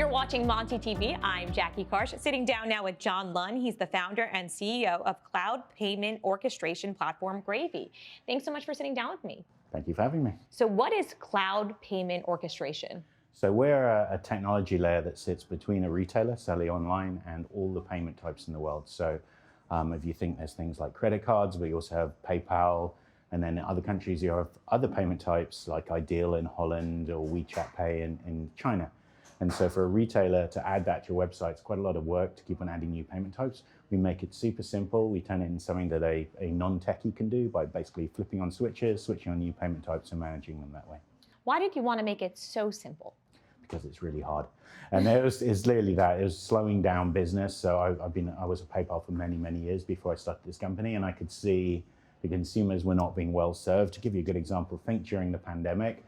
You're watching MontyTV. I'm Jackie Karsh, sitting down now with John Lunn. He's the founder and CEO of cloud payment orchestration platform Gr4vy. Thanks so much for sitting down with me. Thank you for having me. So what is cloud payment orchestration? So we're a technology layer that sits between a retailer selling online and all the payment types in the world. So if you think there's things like credit cards, we also have PayPal, and then in other countries you have other payment types like Ideal in Holland or WeChat Pay in China. And so for a retailer to add that to your website, it's quite a lot of work to keep on adding new payment types. We make it super simple. We turn it into something that a non-techie can do by basically flipping on switches, switching on new payment types and managing them that way. Why did you want to make it so simple? Because it's really hard. And it's literally that. It was slowing down business. So I was at PayPal for many, many years before I started this company, and I could see the consumers were not being well served. To give you a good example, think during the pandemic,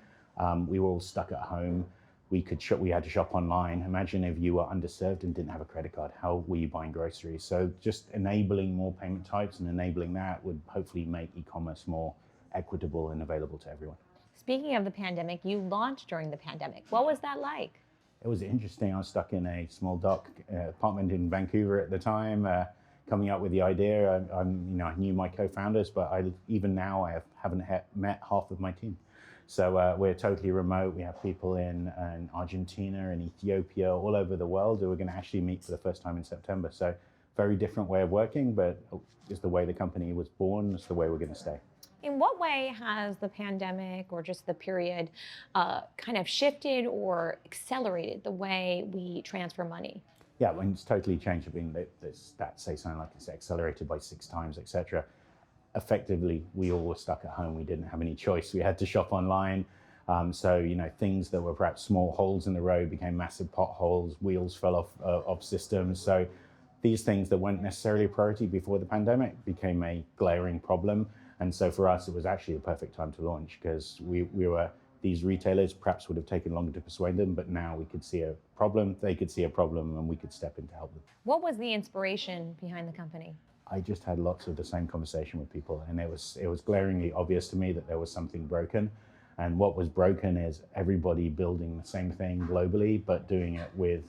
we were all stuck at home. We had to shop online. Imagine if you were underserved and didn't have a credit card. How were you buying groceries? So just enabling more payment types and enabling that would hopefully make e-commerce more equitable and available to everyone. Speaking of the pandemic, you launched during the pandemic. What was that like? It was interesting. I was stuck in a small dock apartment in Vancouver at the time, coming up with the idea. I knew my co-founders, but even now I haven't met half of my team. So we're totally remote. We have people in Argentina and Ethiopia, all over the world, who we're going to actually meet for the first time in September. So very different way of working, but it's the way the company was born. It's the way we're going to stay. In what way has the pandemic or just the period kind of shifted or accelerated the way we transfer money? Yeah, it's totally changed. I mean, the stats say something like it's accelerated by 6 times, etc. Effectively, we all were stuck at home. We didn't have any choice. We had to shop online. So, things that were perhaps small holes in the road became massive potholes, wheels fell off systems. So these things that weren't necessarily a priority before the pandemic became a glaring problem. And so for us, it was actually the perfect time to launch, because these retailers perhaps would have taken longer to persuade them, but now we could see a problem, they could see a problem, and we could step in to help them. What was the inspiration behind the company? I just had lots of the same conversation with people, and it was glaringly obvious to me that there was something broken. And what was broken is everybody building the same thing globally, but doing it with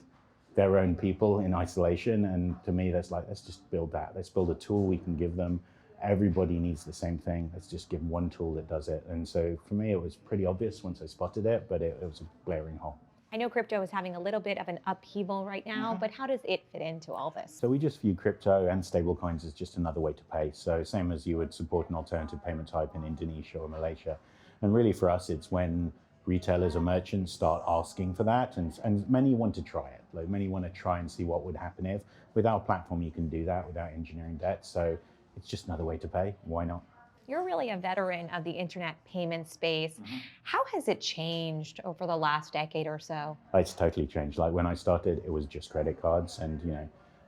their own people in isolation. And to me, that's like, let's just build that. Let's build a tool we can give them. Everybody needs the same thing. Let's just give them one tool that does it. And so for me, it was pretty obvious once I spotted it, but it was a glaring hole. I know crypto is having a little bit of an upheaval right now, but how does it fit into all this? So we just view crypto and stablecoins as just another way to pay. So same as you would support an alternative payment type in Indonesia or Malaysia. And really for us, it's when retailers or merchants start asking for that. And many want to try it. Like many want to try and see what would happen if. With our platform, you can do that without engineering debt. So it's just another way to pay. Why not? You're really a veteran of the internet payment space. How has it changed over the last decade or so? It's totally changed. Like when I started, it was just credit cards, and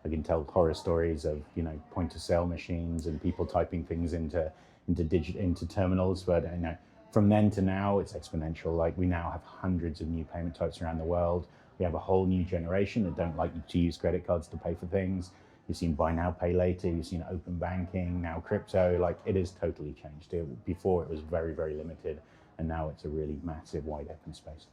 I can tell horror stories of point of sale machines and people typing things into terminals. But from then to now, it's exponential. Like we now have hundreds of new payment types around the world. We have a whole new generation that don't like to use credit cards to pay for things. You've seen buy now, pay later, you've seen open banking, now crypto. Like it is totally changed. Before it was very, very limited, and now it's a really massive, wide open space.